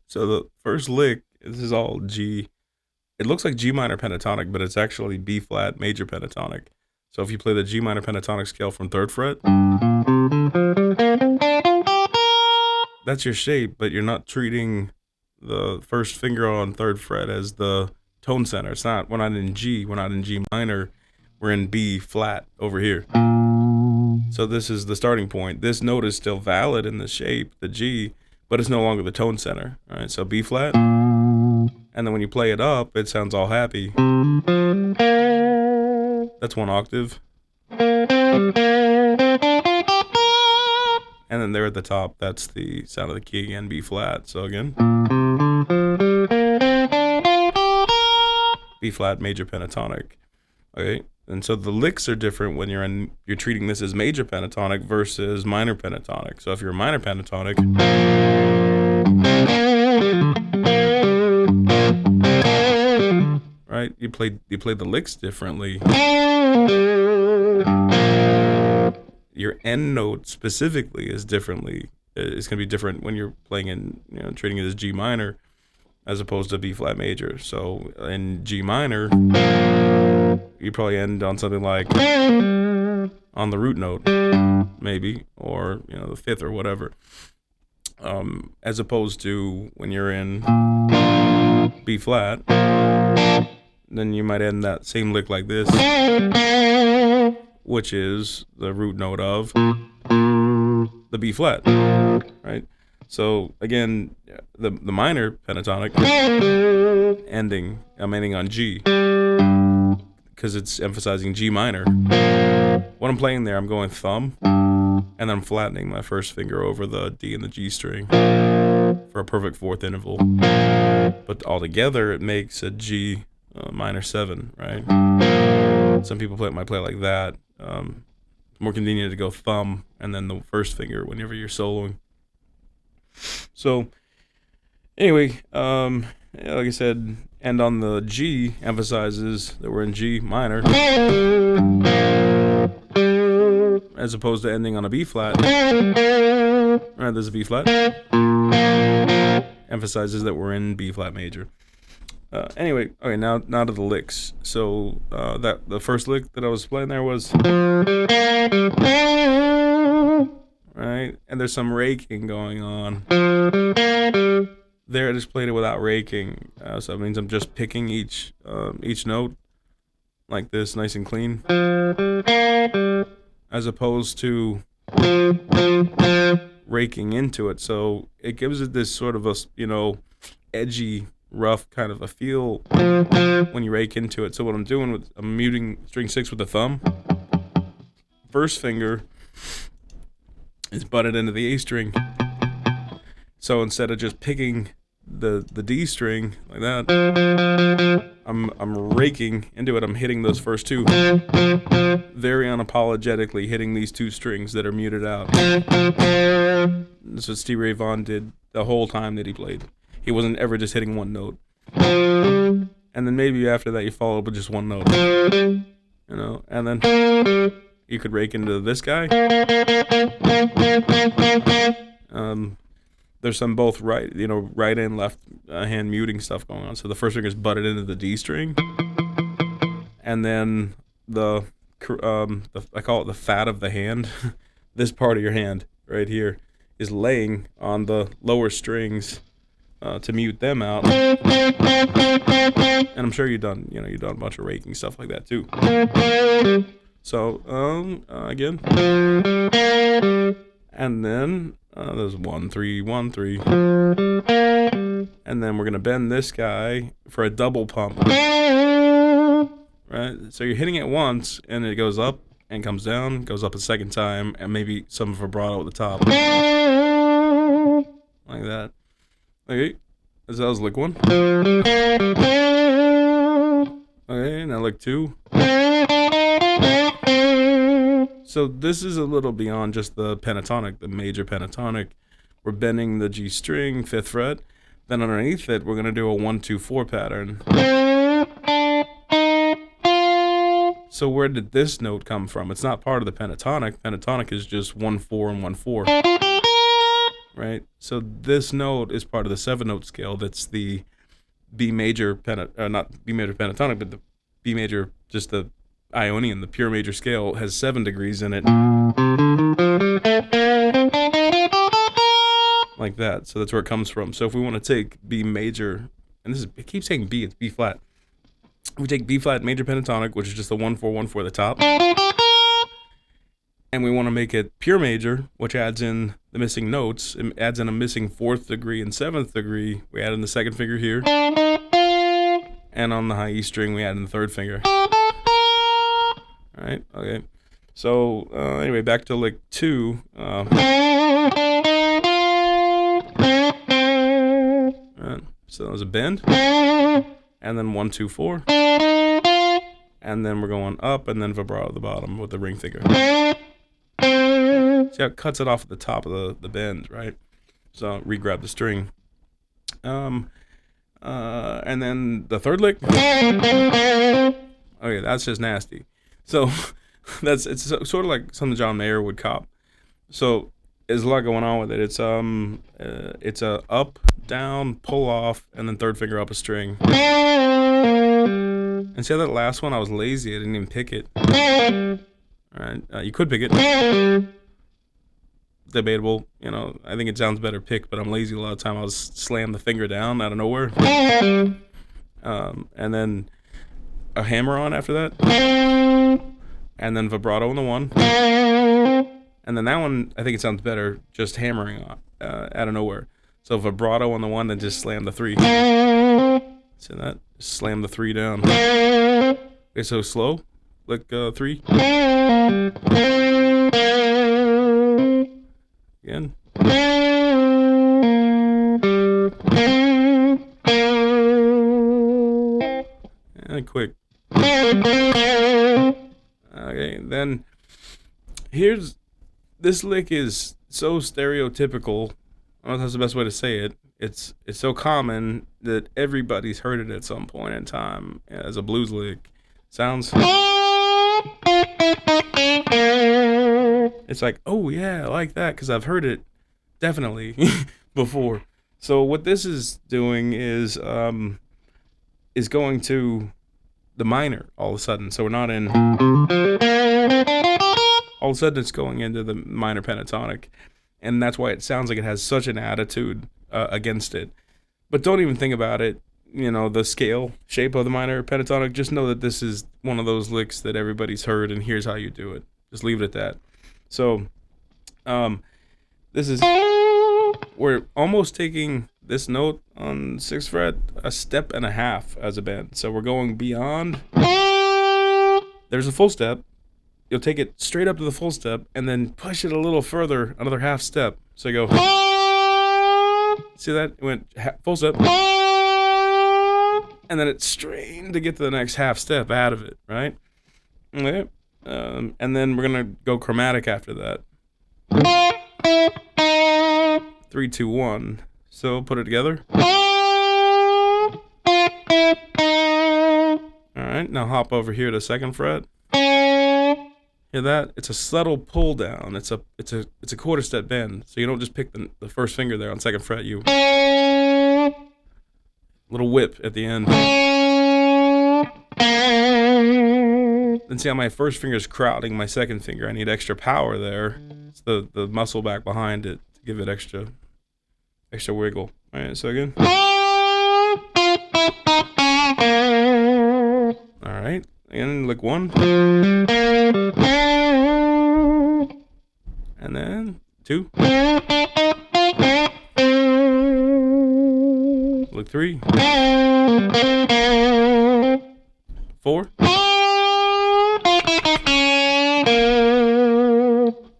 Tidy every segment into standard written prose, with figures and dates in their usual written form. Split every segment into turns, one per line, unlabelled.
So the first lick, this is all G. It looks like G minor pentatonic, but it's actually B flat major pentatonic. So if you play the G minor pentatonic scale from 3rd fret, that's your shape, but you're not treating the first finger on 3rd fret as the tone center. It's not, we're not in G, we're not in G minor, we're in B flat over here. So this is the starting point. This note is still valid in the shape, the G, but it's no longer the tone center. All right, so B flat, and then when you play it up, it sounds all happy. That's 1 octave. And then there at the top, that's the sound of the key again, B flat. So again, B flat major pentatonic. Okay, and so the licks are different when you're treating this as major pentatonic versus minor pentatonic. So if you're a minor pentatonic, right, you play the licks differently. Your end note specifically is differently. It's gonna be different when you're playing in, treating it as G minor as opposed to B flat major. So in G minor, you probably end on something like on the root note, maybe, or the 5th or whatever. As opposed to when you're in B flat, then you might end that same lick like this, which is the root note of the B flat, right? So again, the minor pentatonic ending, I'm ending on G because it's emphasizing G minor. When I'm playing there, I'm going thumb, and then I'm flattening my first finger over the D and the G string for a perfect 4th interval. But altogether, it makes a G minor 7, right? Some people might play like that. It's more convenient to go thumb and then the first finger whenever you're soloing. So anyway, like I said, end on the G emphasizes that we're in G minor, as opposed to ending on a B flat. Right, there's a B flat. Emphasizes that we're in B flat major. Anyway, okay, now to the licks. So that the first lick that I was playing there was right, and there's some raking going on. There, I just played it without raking, so that means I'm just picking each note like this, nice and clean, as opposed to raking into it. So it gives it this sort of a edgy, rough kind of a feel when you rake into it. So what I'm doing I'm muting string 6 with the thumb. First finger is butted into the A string. So instead of just picking the D string like that, I'm raking into it. I'm hitting those first two, very unapologetically hitting these 2 strings that are muted out. That's what Stevie Ray Vaughan did the whole time that he played. He wasn't ever just hitting one note. And then maybe after that you follow up with just one note. And then you could rake into this guy. There's some both right and left hand muting stuff going on. So the first finger is butted into the D string, and then the I call it the fat of the hand. This part of your hand right here is laying on the lower strings to mute them out. And I'm sure you've done a bunch of raking stuff like that too. So again, and then there's 1 3 1 3, and then we're gonna bend this guy for a double pump. Right, so you're hitting it once, and it goes up and comes down, goes up a second time, and maybe some vibrato at the top, like that. Okay, so that was lick 1. Okay, now lick 2. So this is a little beyond just the pentatonic, the major pentatonic. We're bending the G string, 5th fret. Then underneath it, we're going to do a 1 2 4 pattern. So where did this note come from? It's not part of the pentatonic. Pentatonic is just 1 4 and 1 4. right? So this note is part of the 7-note scale. That's the B major not B major pentatonic, but the B major, just the Ionian, the pure major scale, has 7 degrees in it, like that. So that's where it comes from. So if we want to take B major, and it keeps saying B, it's B flat. We take B flat major pentatonic, which is just the 1-4-1-4 at the top, and we want to make it pure major, which adds in the missing notes. It adds in a missing 4th degree and 7th degree. We add in the 2nd finger here, and on the high E string we add in the 3rd finger. All right, okay. So anyway, back to lick 2. So that was a bend, and then 1, 2, 4, and then we're going up, and then vibrato at the bottom with the ring finger. See how it cuts it off at the top of the bend, right? So re-grab the string. And then the 3rd lick. Okay, that's just nasty. So it's sort of like something John Mayer would cop. So there's a lot going on with it. It's a up, down, pull off, and then 3rd finger up a string. And see how that last one, I was lazy, I didn't even pick it. Alright, you could pick it. Debatable, you know, I think it sounds better picked, but I'm lazy a lot of the time. I'll just slam the finger down out of nowhere. And then a hammer on after that. And then vibrato on the 1. And then that one, I think it sounds better just hammering out of nowhere. So vibrato on the 1, then just slam the 3. See that? Just slam the 3 down. Okay, so slow, like 3. Again. And quick. Okay, then this lick is so stereotypical. I don't know if that's the best way to say it. It's so common that everybody's heard it at some point in time as a blues lick. Sounds. It's like, oh yeah, I like that, because I've heard it definitely before. So what this is doing is going to the minor all of a sudden. So we're not in. All of a sudden it's going into the minor pentatonic, and that's why it sounds like it has such an attitude against it. But don't even think about it, you know, the scale shape of the minor pentatonic. Just know that this is one of those licks that everybody's heard, and here's how you do it. Just leave it at that. So this is, we're almost taking this note on 6th fret a step and a half as a bend. So we're going beyond. There's a full step. You'll take it straight up to the full step and then push it a little further, another half step. So you go. See that? It went full step. And then it strained to get to the next half step out of it, right? Okay. And then we're going to go chromatic after that. 3, 2, 1. So put it together. Alright, now hop over here to 2nd fret. Hear that? It's a subtle pull down. It's a quarter step bend. So you don't just pick the 1st finger there on 2nd fret. You little whip at the end. Then see how my 1st finger is crowding my 2nd finger. I need extra power there. It's the muscle back behind it to give it extra wiggle. All right, so again. All right, again, lick 1. And then 2. Lick 3. 4.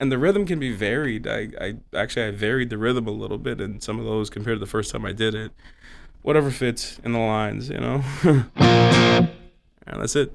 And the rhythm can be varied. I varied the rhythm a little bit in some of those compared to the first time I did it. Whatever fits in the lines, you know. And that's it.